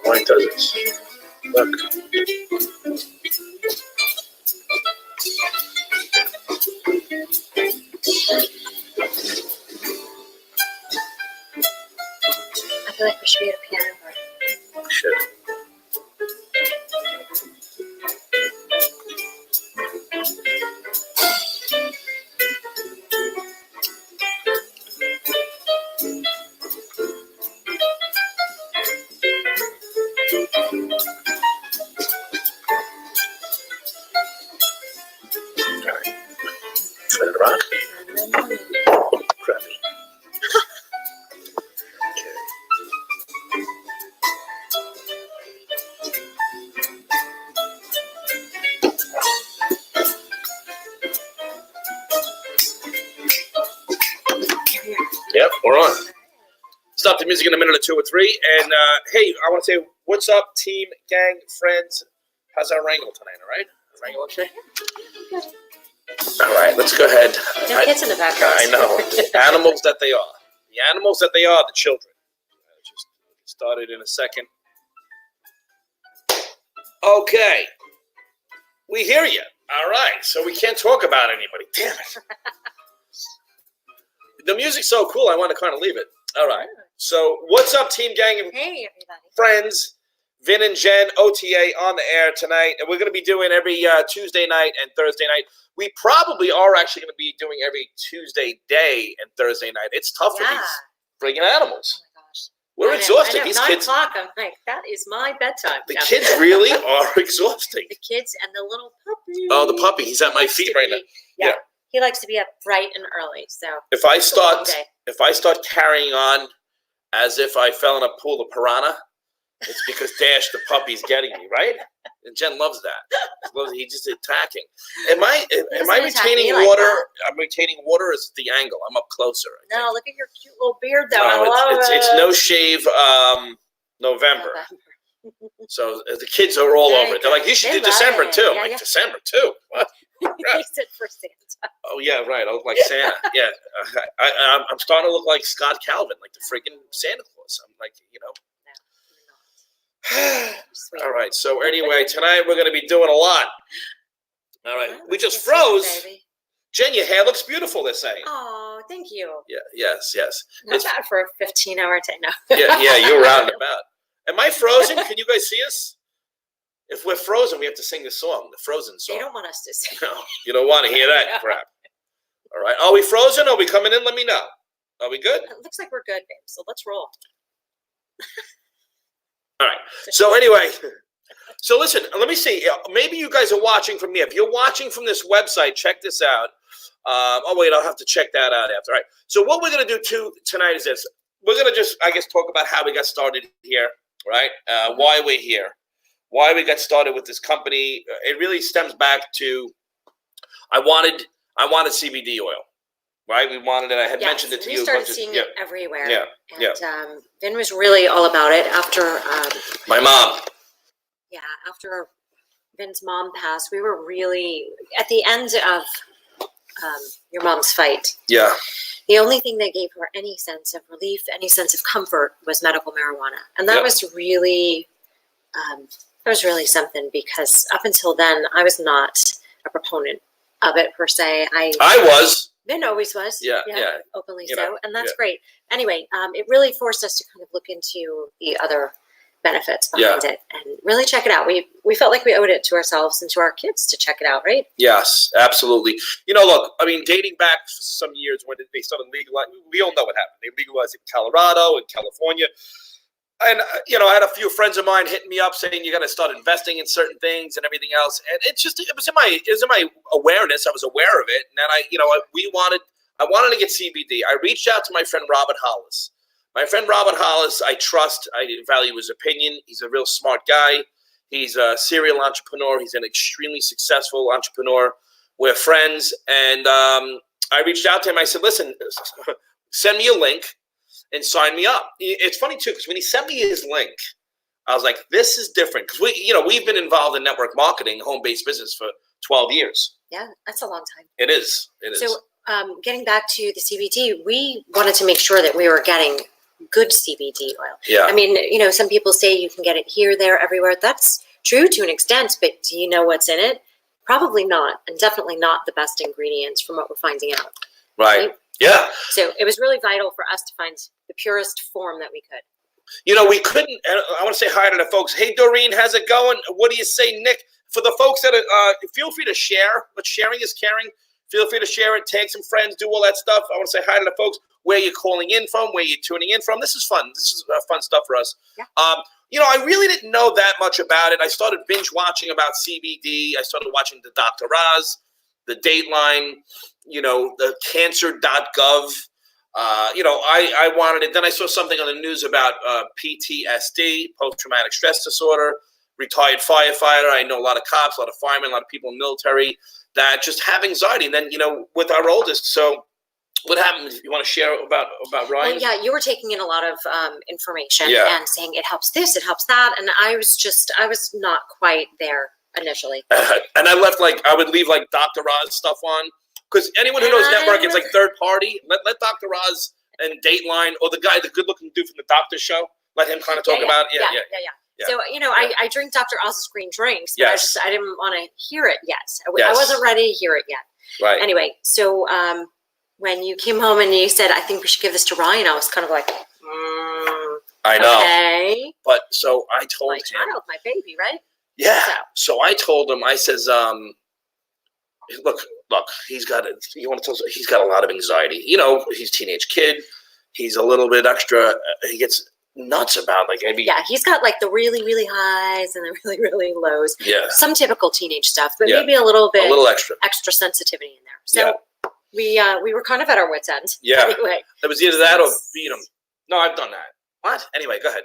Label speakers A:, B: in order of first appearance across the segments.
A: Why does it? Look.
B: I feel like we should be at a piano bar.
A: We should. Ready to rock? Crappy. Okay. Yep, we're on. Stop the music in a minute or two or three. And hey, I want to say, what's up, team, gang, friends? How's our wrangle tonight, all right? Wrangle okay? All right, let's go ahead.
B: No kids in the background.
A: I know. Animals that they are. The animals that they are, the children. Just started in a second. Okay. We hear you. All right. So we can't talk about anybody. Damn it. The music's so cool, I want to kind of leave it. All right. So what's up, team, gang, and
B: Hey, everybody.
A: friends? Vin and Jen, OTA on the air tonight. And we're going to be doing every Tuesday night and Thursday night. We probably are actually going to be doing every Tuesday day and Thursday night. It's tough for these friggin' animals.
B: Oh my gosh.
A: We're exhausted.
B: I know,
A: These
B: 9
A: kids.
B: o'clock, I'm like, that is my bedtime.
A: The kids really are exhausting.
B: The kids and the little puppy.
A: Oh, the puppy. He's at my feet right now.
B: Yeah. He likes to be up bright and early. So
A: If I start carrying on as if I fell in a pool of piranha, it's because Dash the puppy's getting me, right? And Jen loves that. He's just attacking. Am I retaining water? I'm retaining water. Or is it the angle? I'm up closer.
B: No, look at your cute little beard, though.
A: No,
B: I love it.
A: It's no shave November. So the kids are all over it. They're like, you should do December too.
B: Yeah,
A: like, December too? What?
B: He said for Santa.
A: Oh, yeah, right. I look like Santa. Yeah. I'm starting to look like Scott Calvin, like the freaking Santa Claus. I'm like, you know. All right. So anyway, tonight we're going to be doing a lot. All right. We just froze. Jen, your hair looks beautiful, they're saying.
B: Oh, thank you.
A: Yeah. Yes.
B: Not bad for a 15-hour day. No.
A: Yeah. You're out and about. Am I frozen? Can you guys see us? If we're frozen, we have to sing the song, the Frozen song.
B: They don't want us to sing.
A: No, you don't want to hear that crap. All right. Are we frozen? Are we coming in? Let me know. Are we good?
B: It looks like we're good, babe. So let's roll.
A: All right. So anyway, so listen, let me see. Maybe you guys are watching from there. If you're watching from this website, check this out. Oh, wait, I'll have to check that out after. All right. So what we're going to do tonight is this. We're going to just, I guess, talk about how we got started here, right? Why we're here. Why we got started with this company. It really stems back to I wanted CBD oil, right? We wanted it. I had mentioned it to you.
B: We started seeing it everywhere.
A: Yeah.
B: And Vin was really all about it after
A: my mom.
B: Yeah, after Vin's mom passed, we were really at the end of your mom's fight. Yeah. The only thing that gave her any sense of relief, any sense of comfort was medical marijuana. And that was really something, because up until then, I was not a proponent of it per se. I was. Vin always was. Yeah. Openly so. And that's great. Anyway, it really forced us to kind of look into the other benefits behind it, and really check it out. We felt like we owed it to ourselves and to our kids to check it out, right?
A: Yes, absolutely. You know, look, I mean, dating back some years when they started legalizing, we all know what happened. They legalized it in Colorado and California. And, you know, I had a few friends of mine hitting me up saying you got to start investing in certain things and everything else. And it was in my awareness. I was aware of it. And then I wanted to get CBD. I reached out to my friend Robert Hollis. My friend Robert Hollis, I trust. I value his opinion. He's a real smart guy. He's a serial entrepreneur. He's an extremely successful entrepreneur. We're friends. And I reached out to him. I said, listen, send me a link and sign me up. It's funny, too, because when he sent me his link, I was like, this is different. Because we've been involved in network marketing, home-based business for 12 years.
B: Yeah, that's a long time.
A: It is.
B: So getting back to the CBD, we wanted to make sure that we were getting good CBD oil.
A: Yeah.
B: I mean, some people say you can get it here, there, everywhere. That's true to an extent, but do you know what's in it? Probably not, and definitely not the best ingredients from what we're finding out.
A: Right. Yeah.
B: So it was really vital for us to find the purest form that we could.
A: We couldn't. I want to say hi to the folks. Hey, Doreen, how's it going? What do you say, Nick? For the folks that feel free to share. But sharing is caring. Feel free to share it. Tag some friends. Do all that stuff. I want to say hi to the folks. Where you're calling in from, where you're tuning in from. This is fun. This is fun stuff for us.
B: Yeah.
A: I really didn't know that much about it. I started binge watching about CBD. I started watching the Dr. Oz, the Dateline, the cancer.gov. I wanted it. Then I saw something on the news about PTSD, post-traumatic stress disorder, retired firefighter. I know a lot of cops, a lot of firemen, a lot of people in the military that just have anxiety. And then, with our oldest, so what happened? You want to share about Ryan?
B: Well, yeah, you were taking in a lot of information
A: Yeah.
B: and saying it helps this, it helps that. And I was not quite there initially.
A: And I left I would leave Dr. Oz stuff on. Because anyone who knows network, it's third party. Let Dr. Oz and Dateline, or the good-looking dude from the Doctor Show, let him kind of talk about it. Yeah.
B: So, I drink Dr. Oz's green drinks, but
A: Yes.
B: I didn't want to hear it yet. I
A: Yes.
B: wasn't ready to hear it yet.
A: Right.
B: Anyway, so when you came home and you said, I think we should give this to Ryan, I was kind of like,
A: I know.
B: okay.
A: But so I told
B: My
A: him.
B: child, my baby, right?
A: Yeah. So I told him, I says, look, he's got a lot of anxiety. He's a teenage kid. He's a little bit extra. He gets nuts about
B: Yeah, he's got the really, really highs and the really, really lows.
A: Yeah.
B: Some typical teenage stuff, but
A: Yeah.
B: maybe a little
A: extra
B: sensitivity in there. So we were kind of at our wits' end.
A: Yeah.
B: Anyway.
A: It was either that or beat him. No, I've done that. What? Anyway, go ahead.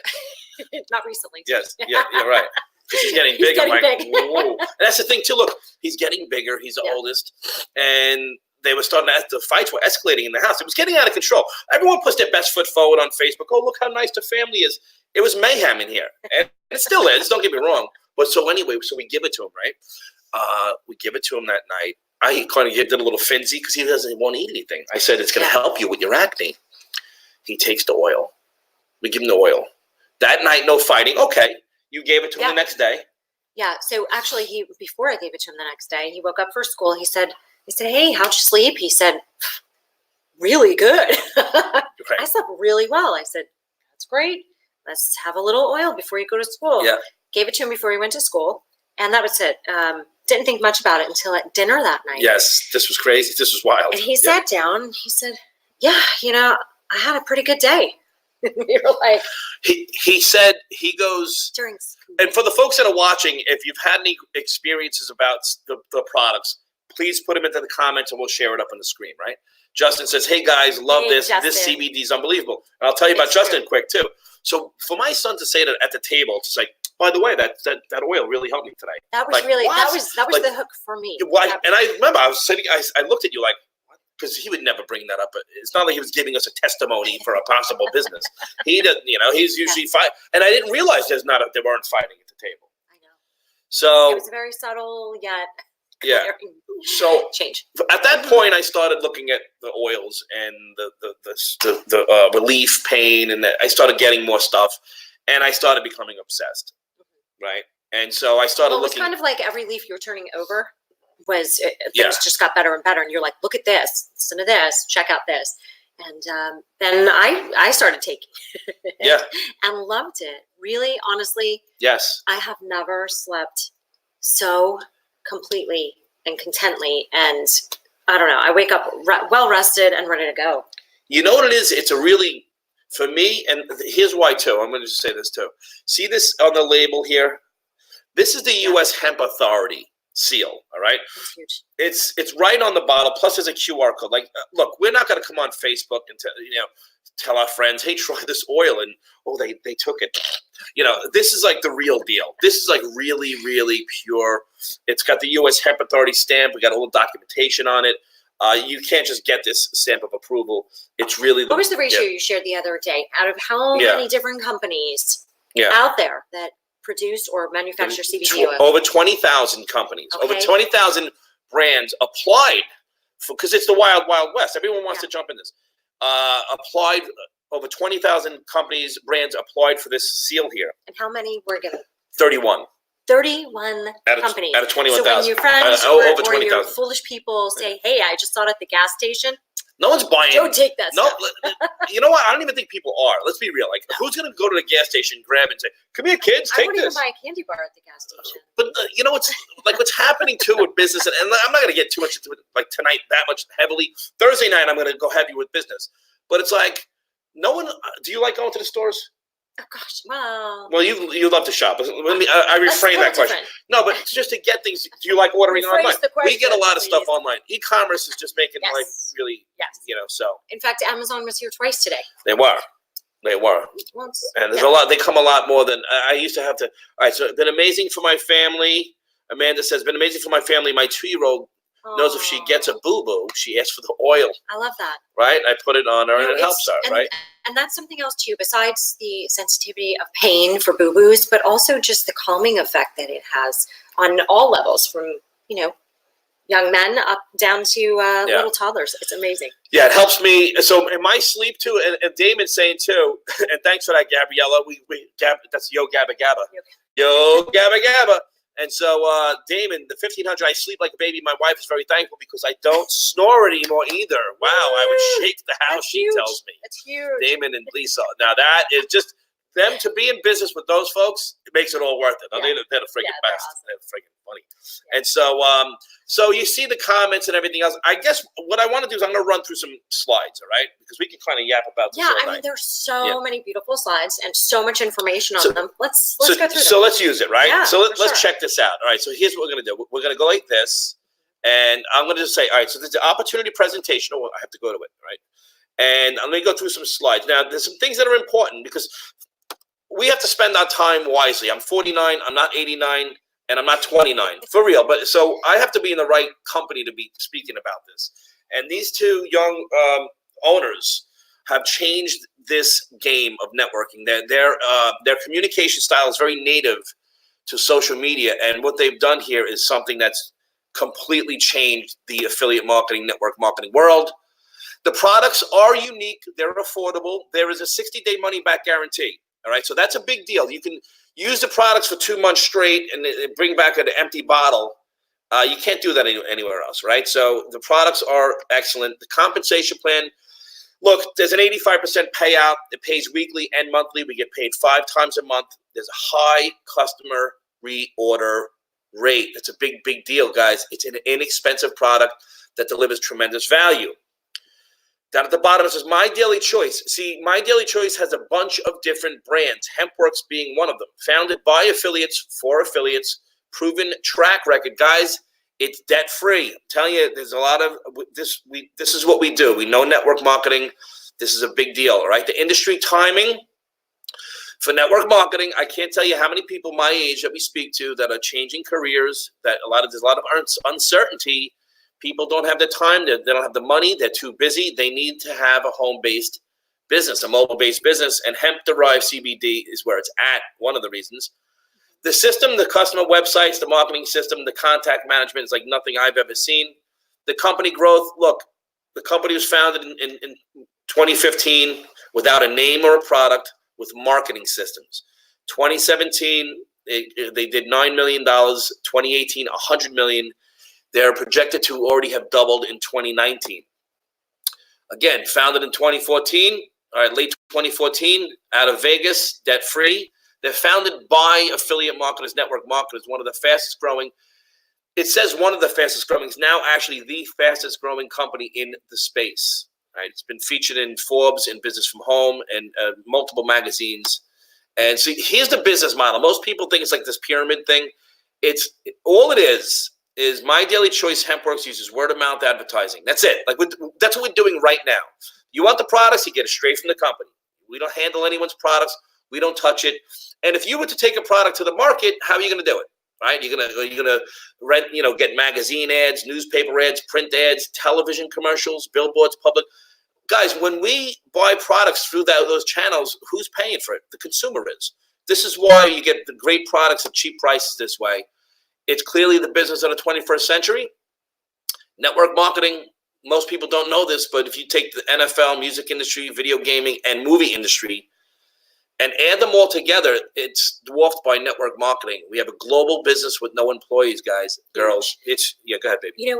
B: Not recently.
A: Yes. Yeah, you're right. Because he's getting big. I'm like, whoa. And that's the thing, too. Look, he's getting bigger. He's the oldest. And they were starting the fights were escalating in the house. It was getting out of control. Everyone puts their best foot forward on Facebook. Oh, look how nice the family is. It was mayhem in here. And it still is. Don't get me wrong. But so anyway, we give it to him, right? We give it to him that night. I kind of did a little finsy because he won't eat anything. I said, it's going to help you with your acne. He takes the oil. We give him the oil. That night, no fighting. Okay. You gave it to him the next day.
B: Yeah. So actually, before I gave it to him the next day, he woke up for school. He said, hey, how'd you sleep? He said, really good.
A: Okay.
B: I slept really well. I said, that's great. Let's have a little oil before you go to school.
A: Yeah.
B: Gave it to him before he went to school. And that was it. Didn't think much about it until at dinner that night.
A: Yes. This was crazy. This was wild.
B: And he sat down. He said, yeah, I had a pretty good day. We were like,
A: he said, he goes, and for the folks that are watching, if you've had any experiences about the products, please put them into the comments and we'll share it up on the screen, right? Justin says, hey guys, love this.
B: Justin.
A: This CBD is unbelievable. And I'll tell you about Justin quick too. So for my son to say that at the table, it's like, by the way, that oil really helped me today.
B: That was that was the hook for me.
A: And I remember I was sitting, I looked at you like, because he would never bring that up. But it's not like he was giving us a testimony for a possible business. He doesn't, he's usually fight. And I didn't realize they weren't fighting at the table.
B: I know.
A: So
B: it was very subtle yet.
A: Yeah. So
B: change.
A: At that point, I started looking at the oils and the relief pain, and I started getting more stuff, and I started becoming obsessed. Right. And so I started looking.
B: It was kind of like every leaf you were turning over. Things just got better and better, and you're like, look at this, listen to this, check out this, And then I started taking it
A: Yeah.
B: and loved it. Really, honestly,
A: Yes.
B: I have never slept so completely and contently. And I don't know, I wake up well rested and ready to go.
A: You know what it is? It's a really, for me, and here's why too. I'm going to just say this too. See this on the label here? This is the U.S. Hemp Authority seal. All right.
B: That's huge.
A: It's right on the bottle. Plus, there's a QR code. Like, look, we're not going to come on Facebook and tell our friends, hey, try this oil, and they took it. This is like the real deal. This is like really, really pure. It's got the U.S. Hemp Authority stamp. We got all the documentation on it. You can't just get this stamp of approval. It's really.
B: What was the ratio you shared the other day? Out of how many different companies out there that produce or manufacture CBD oil?
A: Over 20,000 companies.
B: Okay.
A: Over 20,000 brands applied because it's the wild, wild west. Everyone wants to jump in this. Applied. Over 20,000 companies, brands applied for this seal here.
B: And how many were given?
A: 31.
B: 31 companies.
A: Out of 21,000.
B: So when your friends
A: over
B: or your foolish people say, hey, I just saw it at the gas station.
A: No one's buying.
B: Don't take that stuff.
A: You know what? I don't even think people are. Let's be real. Like, who's going to go to the gas station, grab and say, come here, kids, take this.
B: I wouldn't even buy a candy bar at the gas station.
A: But what's happening too with business, and I'm not going to get too much into it like tonight that much heavily. Thursday night, I'm going to go heavy with business. But it's like, no one, do you like going to the stores?
B: Oh gosh, well.
A: Well, you love to shop. I reframe that question. No, but just to get things. Do you like ordering online? We get a lot of stuff online. E-commerce is just making life really, So.
B: In fact, Amazon was here twice today.
A: They were,
B: Once.
A: and there's a lot. They come a lot more than I used to have to. All right, so it's been amazing for my family. Amanda says, been amazing for my family. My 2-year-old knows if she gets a boo-boo, she asks for the oil.
B: I love that.
A: Right? I put it on her and it helps her, right?
B: And that's something else too, besides the sensitivity of pain for boo-boos, but also just the calming effect that it has on all levels, from, young men up down to little toddlers. It's amazing. Yeah,
A: it helps me. So in my sleep too, and Damon's saying too, and thanks for that, Gabriella. That's Yo Gabba Gabba. Yo Gabba Gabba. And so, Damon, the 1500, I sleep like a baby. My wife is very thankful because I don't snore anymore either. Wow, I would shake the house, she tells me.
B: It's huge.
A: Damon and Lisa. Now, that is just, them to be in business with those folks, it makes it all worth it. They're the freaking best.
B: Awesome.
A: They're freaking funny. Yeah. And so, so you see the comments and everything else. I guess what I want to do is I'm going to run through some slides, all right? Because we can kind of yap about this all night.
B: I mean, there's so many beautiful slides and so much information on them. Let's go through them.
A: So let's use it, right?
B: Yeah,
A: so let's check this out. All right, so here's what we're going to do. We're going to go like this, and I'm going to just say, all right, so there's the opportunity presentation. Oh, I have to go to it, right? And I'm going to go through some slides. Now, there's some things that are important because we have to spend our time wisely. I'm 49, I'm not 89, and I'm not 29, for real. But so I have to be in the right company to be speaking about this. And these two young owners have changed this game of networking. Their communication style is very native to social media, and what they've done here is something that's completely changed the affiliate marketing, network marketing world. The products are unique. They're affordable. There is a 60-day money-back guarantee. All right, so that's a big deal. You can use the products for 2 months straight and bring back an empty bottle. You can't do that anywhere else, right? So the products are excellent. The compensation plan, look, there's an 85% payout. It pays weekly and monthly. We get paid 5 times a month. There's a high customer reorder rate. It's a big, big deal, guys. It's an inexpensive product that delivers tremendous value. Down at the bottom, it says My Daily Choice. See, My Daily Choice has a bunch of different brands, HempWorks being one of them. Founded by affiliates, for affiliates, proven track record. Guys, it's debt-free. I'm telling you, there's a lot of this. This is what we do. We know network marketing. This is a big deal, all right? The industry timing for network marketing, I can't tell you how many people my age that we speak to that are changing careers, that there's a lot of uncertainty. People don't have the time. They don't have the money. They're too busy. They need to have a home-based business, a mobile-based business, and hemp-derived CBD is where it's at, one of the reasons. The system, the customer websites, the marketing system, the contact management is like nothing I've ever seen. The company growth, look, the company was founded in 2015 without a name or a product with marketing systems. 2017, they did $9 million. 2018, $100 million. They're projected to already have doubled in 2019. Again, founded in 2014. All right, late 2014, out of Vegas, debt-free. They're founded by affiliate marketers, network marketers, one of the fastest growing. It says one of the fastest growing. It's now actually the fastest growing company in the space. Right? It's been featured in Forbes, in Business from Home, and multiple magazines. And so here's the business model. Most people think it's like this pyramid thing. It's all it is My Daily Choice HempWorks uses word of mouth advertising. That's it. That's what we're doing right now. You want the products, you get it straight from the company. We don't handle anyone's products. We don't touch it. And if you were to take a product to the market, how are you going to do it? Right? You're gonna rent, get magazine ads, newspaper ads, print ads, television commercials, billboards, public. Guys, when we buy products through those channels, who's paying for it? The consumer is. This is why you get the great products at cheap prices this way. It's clearly the business of the 21st century. Network marketing, most people don't know this, but if you take the NFL, music industry, video gaming, and movie industry, and add them all together, it's dwarfed by network marketing. We have a global business with no employees, guys, girls. Go ahead, baby.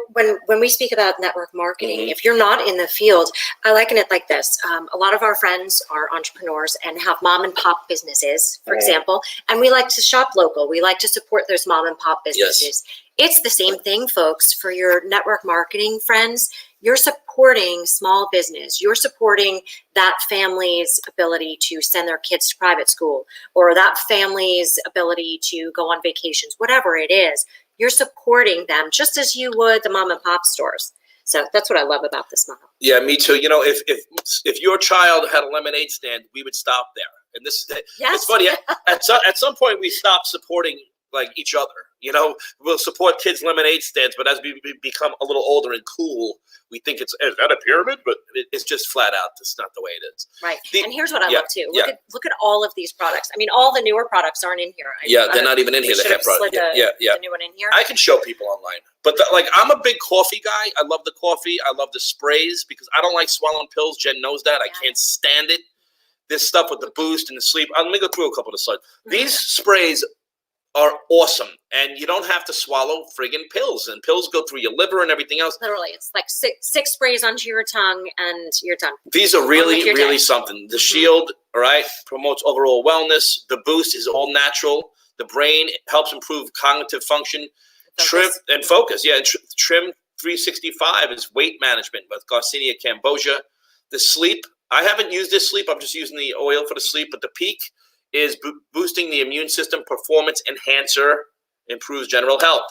B: When we speak about network marketing, if you're not in the field, I liken it like this. A lot of our friends are entrepreneurs and have mom and pop businesses, for example, and we like to shop local. We like to support those mom and pop businesses. Yes. It's the same thing, folks, for your network marketing friends. You're supporting small business. You're supporting that family's ability to send their kids to private school, or that family's ability to go on vacations, whatever it is. You're supporting them just as you would the mom and pop stores. So that's what I love about this model. Yeah, me too. If your child had a lemonade stand, we would stop there. And this is it's funny. At some point, we stopped supporting each other. We'll support kids' lemonade stands, but as we become a little older and cool, we think is that a pyramid? But it's just flat out. That's not the way it is. Right. And here's what I love too. Look at all of these products. I mean, all the newer products aren't in here. They're not even in here. The hemp product. The new one in here. I can show people online, but I'm a big coffee guy. I love the coffee. I love the sprays because I don't like swallowing pills. Jen knows that. I can't stand it. This stuff with the boost and the sleep. Let me go through a couple of slides. These sprays are awesome, and you don't have to swallow friggin' pills, and pills go through your liver and everything else. Literally, it's like six sprays onto your tongue, and you're done. These are really something. The Shield, all right, promotes overall wellness. The Boost is all natural. The brain helps improve cognitive function. Trim and focus. Yeah, and Trim 365 is weight management with Garcinia cambogia. The Sleep, I haven't used this Sleep. I'm just using the oil for the sleep, but the Peak is boosting the immune system, performance enhancer, improves general health.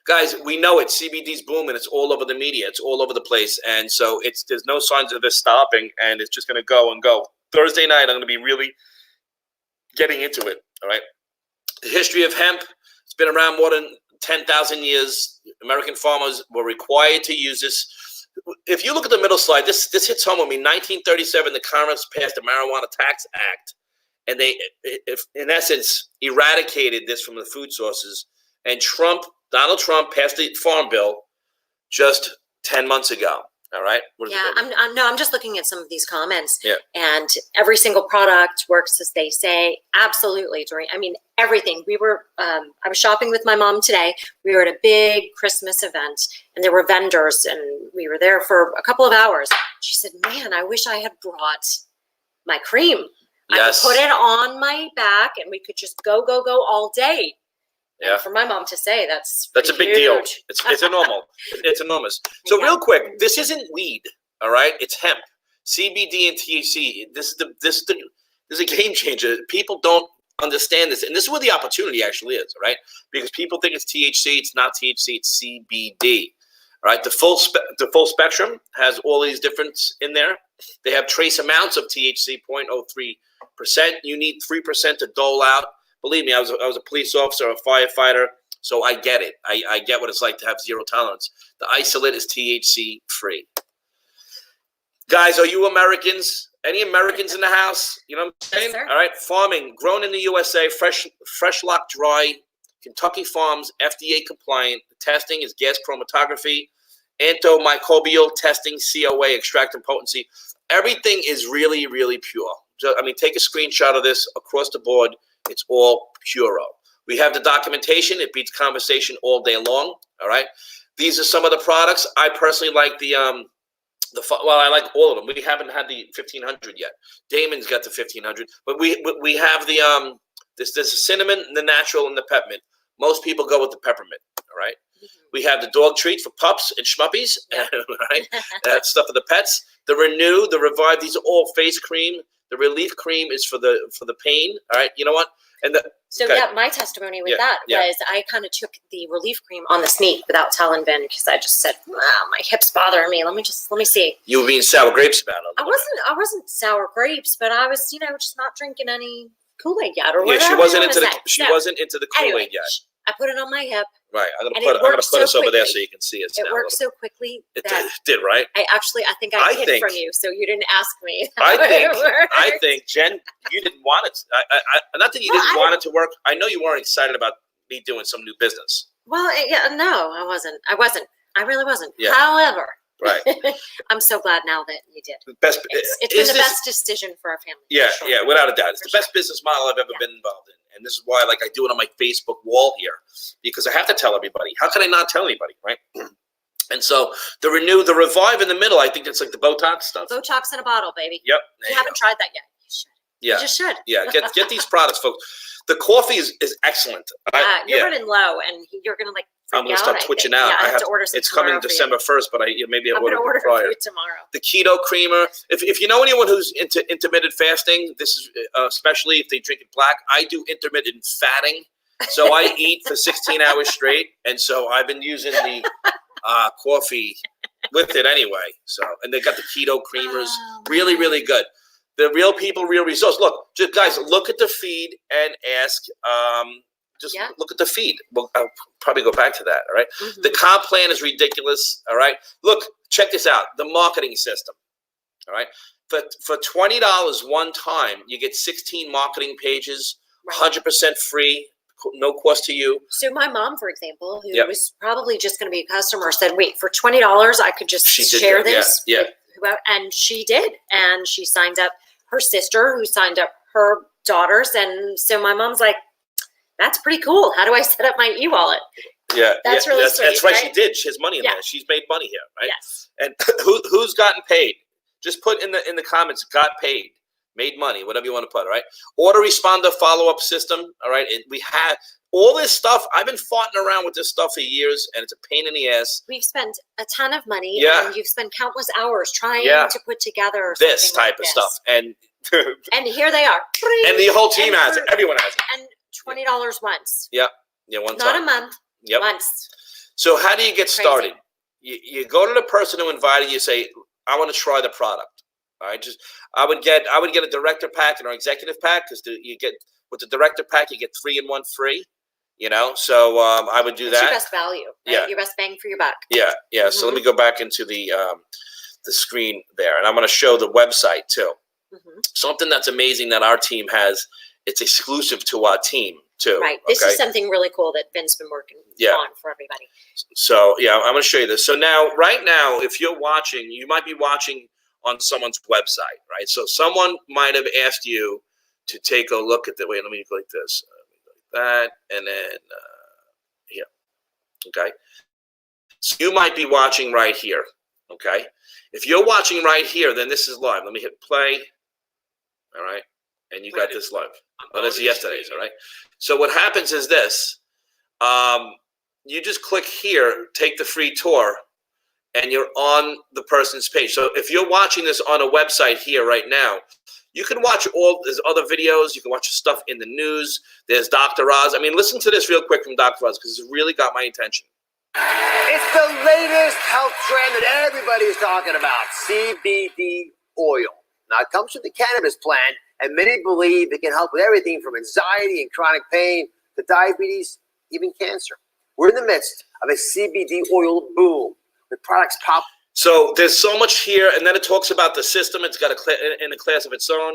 B: Guys, we know it. CBD's booming. It's all over the media. It's all over the place. And so there's no signs of this stopping, and it's just going to go and go. Thursday night, I'm going to be really getting into it, all right? The history of hemp, it's been around more than 10,000 years. American farmers were required to use this. If you look at the middle slide, this hits home with me. 1937, the Congress passed the Marijuana Tax Act. And they, in essence, eradicated this from the food sources. And Donald Trump passed the Farm Bill just 10 months ago. All right. I'm just looking at some of these comments. Yeah. And every single product works as they say. Absolutely. Everything. I was shopping with my mom today. We were at a big Christmas event, and there were vendors, and we were there for a couple of hours. She said, "Man, I wish I had brought my cream. Yes. I could put it on my back, and we could just go all day." Yeah. And for my mom to say that's a big deal. It's enormous. It's enormous. So real quick, this isn't weed, all right? It's hemp, CBD and THC. This is a game changer. People don't understand this, and this is where the opportunity actually is, all right? Because people think it's THC. It's not THC. It's CBD. All right, the full spectrum has all these difference in there. They have trace amounts of THC, 0.03%. You need 3% to dole out. Believe me, I was a police officer, a firefighter, so I get it. I get what it's like to have zero tolerance. The isolate is THC free. Guys, are you Americans? Any Americans in the house? You know what I'm saying? Yes, all right, farming, grown in the USA, fresh lock dry. Kentucky Farms, FDA compliant. The testing is gas chromatography, antimicrobial testing, COA, extract and potency. Everything is really, really pure. Take a screenshot of this across the board. It's all puro. We have the documentation. It beats conversation all day long. All right. These are some of the products. I personally like the
A: Well, I like all of them. We haven't had the 1500 yet. Damon's got the 1500, but we have the there's the cinnamon, the natural, and the peppermint. Most people go with the peppermint. All right. We have the dog treat for pups and schmuppies. Right. That's stuff for the pets. The Renew, the Revive. These are all face cream. The Relief cream is for the pain. All right. You know what? And
B: my testimony with that was I kind of took the Relief cream on the sneak without telling Ben because I just said, wow, my hips bothering me. Let me see.
A: You were being sour grapes about it.
B: I wasn't sour grapes, but I was, just not drinking any Kool-Aid yet or whatever.
A: Yeah, she wasn't into the Kool-Aid yet.
B: I put it on my hip.
A: Right, I'm gonna put us over there so you can see it.
B: It worked so quickly.
A: It did, right?
B: I think I hid from you, so you didn't ask me.
A: I think, Jen, you didn't want it. Not that you didn't want it to work. I know you weren't excited about me doing some new business.
B: Well, no, I wasn't. I really wasn't.
A: Yeah.
B: However,
A: right.
B: I'm so glad now that you did. It's been the best decision for our family.
A: Yeah, yeah, without a doubt. It's the best business model I've ever been involved in. And this is why I do it on my Facebook wall here, because I have to tell everybody. How can I not tell anybody, right? And so the Renew, the Revive in the middle, I think it's like the Botox stuff.
B: Botox in a bottle, baby.
A: Yep.
B: You haven't tried that yet. You should.
A: Yeah.
B: You just should.
A: Yeah, get these products, folks. The coffee is excellent.
B: You're running low, and you're going to
A: I'm going to start twitching out.
B: Yeah, I have to order some.
A: It's coming December 1st, but maybe
B: I'm going to order for you tomorrow.
A: The keto creamer. If you know anyone who's into intermittent fasting, this is especially if they drink it black. I do intermittent fatting, so I eat for 16 hours straight, and so I've been using the coffee with it anyway. So, and they got the keto creamers, really, really good. The real people, real results. Look, just guys, look at the feed and ask. Look at the feed. I'll probably go back to that. All right. Mm-hmm. The comp plan is ridiculous. All right. Look, check this out. The marketing system. All right. For $20 one time, you get 16 marketing pages, 100% free, no cost to you.
B: So my mom, for example, who was probably just going to be a customer, said, "Wait, for $20, I could just share this."
A: Yeah.
B: And she did, and she signed up her sister, who signed up her daughters, and so my mom's like, "That's pretty cool. How do I set up my e-wallet?"
A: Yeah,
B: that's really sweet.
A: That's right. She did. She has money in there. She's made money here, right?
B: Yes.
A: And who's gotten paid? Just put in the comments. Got paid, made money, whatever you want to put. All right. Autoresponder follow-up system. All right. We have all this stuff. I've been farting around with this stuff for years, and it's a pain in the ass.
B: We've spent a ton of money.
A: Yeah.
B: And you've spent countless hours trying to put together
A: this type of stuff, and
B: here they are.
A: And the whole team has it. Everyone has it.
B: And $20 once.
A: Yeah, one time.
B: Not a month.
A: Yep.
B: Once.
A: So how do you get started? You go to the person who invited you. Say, I want to try the product. All right, I would get a director pack and an executive pack, because you get with the director pack you get 3 and 1 free. So I would do that.
B: Your best value. Right?
A: Yeah.
B: Your best bang for your buck.
A: Yeah, yeah. Mm-hmm. So let me go back into the screen there, and I'm going to show the website too. Mm-hmm. Something that's amazing that our team has. It's exclusive to our team too.
B: Right. This is something really cool that Ben's been working on for everybody.
A: So I'm going to show you this. So right now, if you're watching, you might be watching on someone's website, right? So someone might have asked you to take a look at the. Wait, let me go like this. Like that, and then here. Okay. So you might be watching right here. Okay. If you're watching right here, then this is live. Let me hit play. All right. And you got this live. Oh, this is yesterday's, all right? So what happens is this. You just click here, take the free tour, and you're on the person's page. So if you're watching this on a website here right now, you can watch there's other videos. You can watch stuff in the news. There's Dr. Oz. I mean, listen to this real quick from Dr. Oz, because it's really got my attention.
C: It's the latest health trend that everybody's talking about, CBD oil. Now, it comes with the cannabis plant, and many believe it can help with everything from anxiety and chronic pain to diabetes, even cancer. We're in the midst of a CBD oil boom with products pop.
A: So there's so much here, and then it talks about the system. It's got in a class of its own.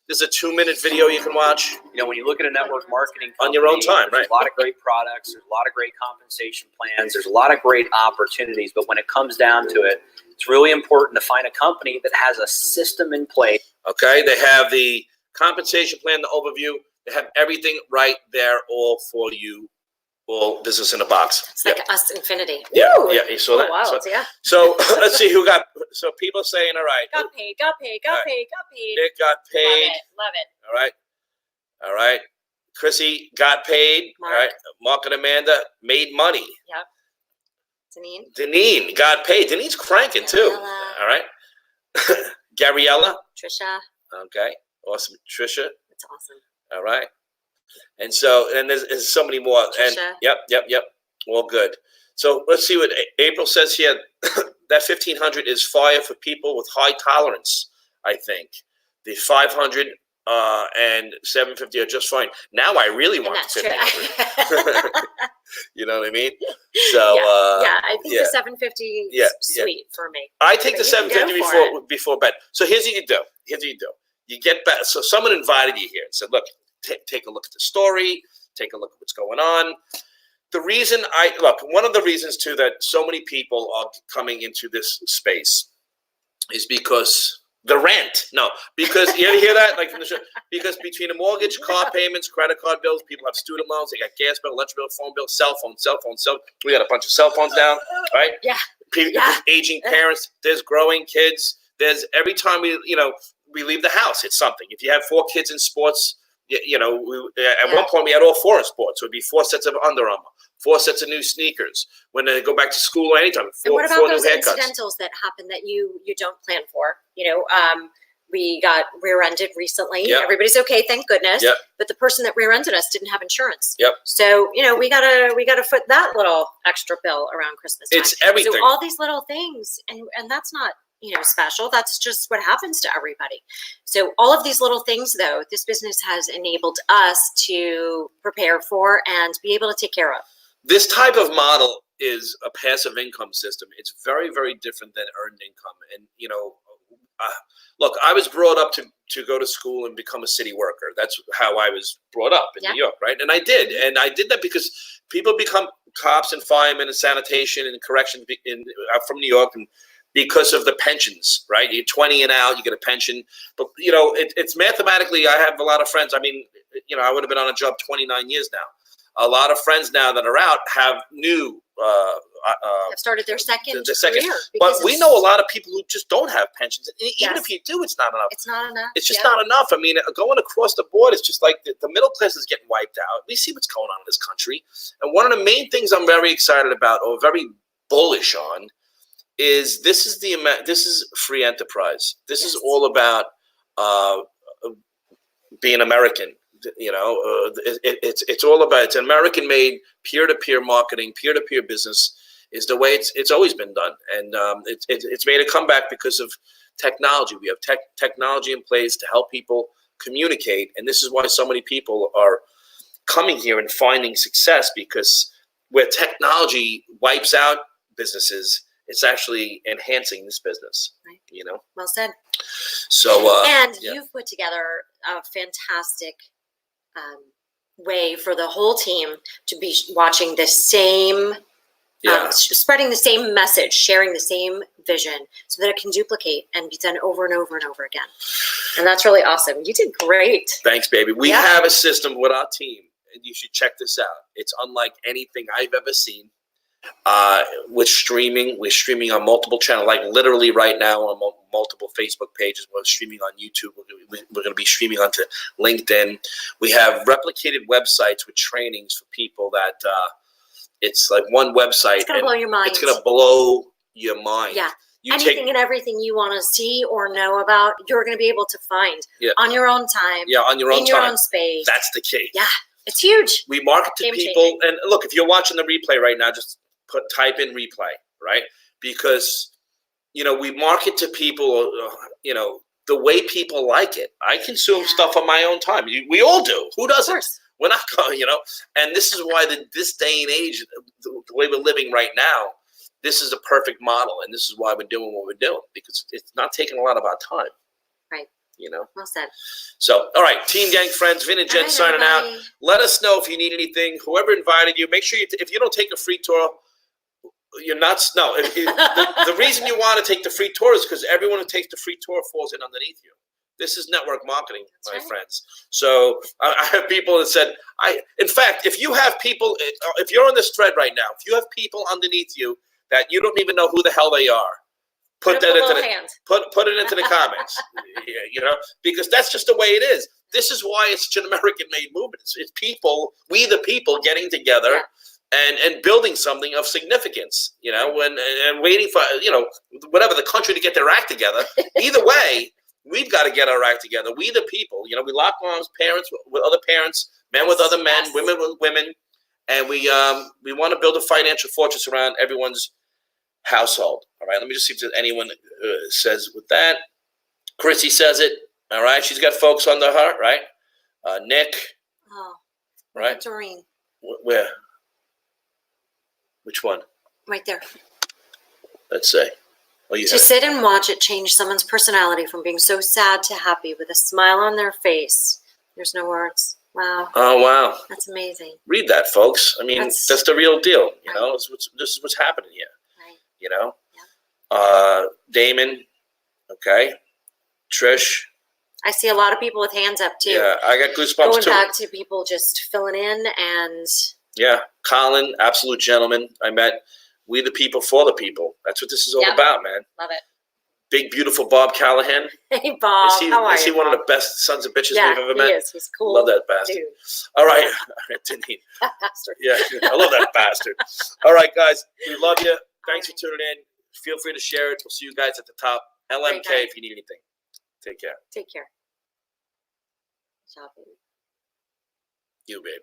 A: This is a 2-minute video you can watch.
D: When you look at a network marketing company,
A: on your own time, right?
D: There's a lot of great products. There's a lot of great compensation plans. There's a lot of great opportunities. But when it comes down to it, it's really important to find a company that has a system in place.
A: Okay, they have the compensation plan, the overview. They have everything right there, all for you all business in a box.
B: It's like us infinity.
A: Yeah,
B: Woo!
A: yeah, you saw that.
B: Wild,
A: So,
B: yeah.
A: so let's see who got. So people saying, all right,
B: Got paid, got paid, got
A: Alright.
B: paid, got paid.
A: Nick got paid.
B: Love it.
A: All right. Chrissy got paid.
B: Mark.
A: All right. Mark and Amanda made money.
B: Yep. Deneen.
A: Deneen got paid. Deneen's cranking too.
B: Gabriella.
A: All right. Gabriella.
B: Trisha.
A: Okay. Awesome. Trisha.
B: That's awesome.
A: All right. And so, and there's so many more. And
B: Trisha.
A: yep. All good. So let's see what April says here. That 1,500 is fire for people with high tolerance, I think. The 500 and 750 are just fine. Now I really want the 1,500. You know what I mean? So
B: I think the 750 is sweet for me.
A: I take the
B: But you can
A: 750 before bed. So here's what you do. You get back. So someone invited you here and said, "Look, take a look at the story. Take a look at what's going on." The reason one of the reasons too that so many people are coming into this space is because the rent. No, because you ever hear that? Like from the show, because between the mortgage, car payments, credit card bills, people have student loans, they got gas bill, electric bill, phone bill, cell phone. We got a bunch of cell phones now, right?
B: Yeah.
A: Aging parents, there's growing kids. There's every time we leave the house, it's something. If you have 4 kids in sports, at one point we had all 4 in sports. So it'd be 4 sets of Under Armour, 4 sets of new sneakers. When they go back to school or anytime, 4
B: And what about
A: new
B: those
A: haircuts.
B: incidentals that happen that you don't plan for? We got rear-ended recently.
A: Yep.
B: Everybody's okay, thank goodness.
A: Yep.
B: But the person that rear-ended us didn't have insurance.
A: Yep.
B: So we gotta foot that little extra bill around Christmas time.
A: It's everything.
B: So all these little things, and that's not special. That's just what happens to everybody. So all of these little things, though, this business has enabled us to prepare for and be able to take care of.
A: This type of model is a passive income system. It's very, very different than earned income. And, look, I was brought up to go to school and become a city worker. That's how I was brought up in New York, right? And I did. And I did that because people become cops and firemen and sanitation and correction from New York, and because of the pensions, right? You're 20 and out, you get a pension. But, it's mathematically, I have a lot of friends. I mean, I would have been on a job 29 years now. A lot of friends now that are out have new
B: have started their second career.
A: But we know a lot of people who just don't have pensions. Even if you do, it's not enough.
B: It's not enough.
A: It's just not enough. I mean, going across the board, it's just like the middle class is getting wiped out. We see what's going on in this country. And one of the main things I'm very excited about, or very bullish on, is this is free enterprise. This is all about being American. It's all about, it's American-made peer-to-peer marketing, peer-to-peer business is the way it's always been done, and it's made a comeback because of technology. We have technology in place to help people communicate, and this is why so many people are coming here and finding success, because where technology wipes out businesses, it's actually enhancing this business. Right.
B: Well said.
A: So
B: you've put together a fantastic way for the whole team to be watching the same, spreading the same message, sharing the same vision, so that it can duplicate and be done over and over and over again. And that's really awesome. You did great.
A: Thanks, baby. We have a system with our team, and you should check this out. It's unlike anything I've ever seen. With streaming, we're streaming on multiple channels, like literally right now on multiple Facebook pages. We're streaming on YouTube. We're going to be streaming onto LinkedIn. We have replicated websites with trainings for people that it's like one website.
B: It's going to blow your mind.
A: It's going to blow your mind.
B: Yeah. Anything and everything you want to see or know about, you're going to be able to find on your own time.
A: Yeah, on your own time.
B: In your own space.
A: That's the key.
B: Yeah, it's huge.
A: We market to people. And look, if you're watching the replay right now, just type in replay, right? Because, we market to people, the way people like it. I consume stuff on my own time. We all do. Who doesn't?
B: Of course.
A: We're not going, and this is why this day and age, the way we're living right now, this is a perfect model. And this is why we're doing what we're doing, because it's not taking a lot of our time.
B: Right. Well said.
A: So, all right, Team Gang friends, Vin and Jen signing out. Let us know if you need anything. Whoever invited you, make sure if you don't take a free tour, you're not. No, the reason you want to take the free tour is because everyone who takes the free tour falls in underneath you. This is network marketing,
B: That's
A: my
B: right.
A: friends. So I have people that said, in fact, if you have people, if you're on this thread right now, if you have people underneath you that you don't even know who the hell they are, put
B: up
A: that
B: a
A: into
B: little
A: the
B: hand.
A: put it into the comments. Because that's just the way it is. This is why it's such an American-made movement. It's people, we the people, getting together.
B: Yeah.
A: And building something of significance, and waiting for, whatever, the country to get their act together. Either way, we've got to get our act together. We the people, we lock arms, parents with other parents, men with other men,
B: Yes.
A: women with women, and we want to build a financial fortress around everyone's household. All right, let me just see if there's anyone says with that. Chrissy says it. All right, she's got folks under her, right? Nick,
B: Oh,
A: right?
B: Doreen,
A: Where? Which one?
B: right there.
A: Let's say. Oh, you
B: To sit and watch it change someone's personality from being so sad to happy with a smile on their face. There's no words. Wow.
A: Oh, wow.
B: That's amazing.
A: Read that, folks. I mean, that's the real deal.
B: Right.
A: This is what's happening here.
B: Right.
A: Damon. Okay. Trish.
B: I see a lot of people with hands up too.
A: Yeah, I got goosebumps
B: Going
A: too.
B: back to people just filling in and.
A: Yeah, Colin, absolute gentleman. I met. We the people for the people. That's what this is all about, man.
B: Love it.
A: Big, beautiful Bob Callahan.
B: Hey, Bob. How are you?
A: Is he one of the best sons of bitches we've ever met?
B: He is. He's cool.
A: Love that bastard.
B: Dude.
A: All right. Denise.
B: Bastard.
A: Yeah, I love that bastard. All right, guys. We love you. Thanks for tuning in. Feel free to share it. We'll see you guys at the top. LMK if you need anything. Take care.
B: Take care. Ciao, baby.
A: You, babe.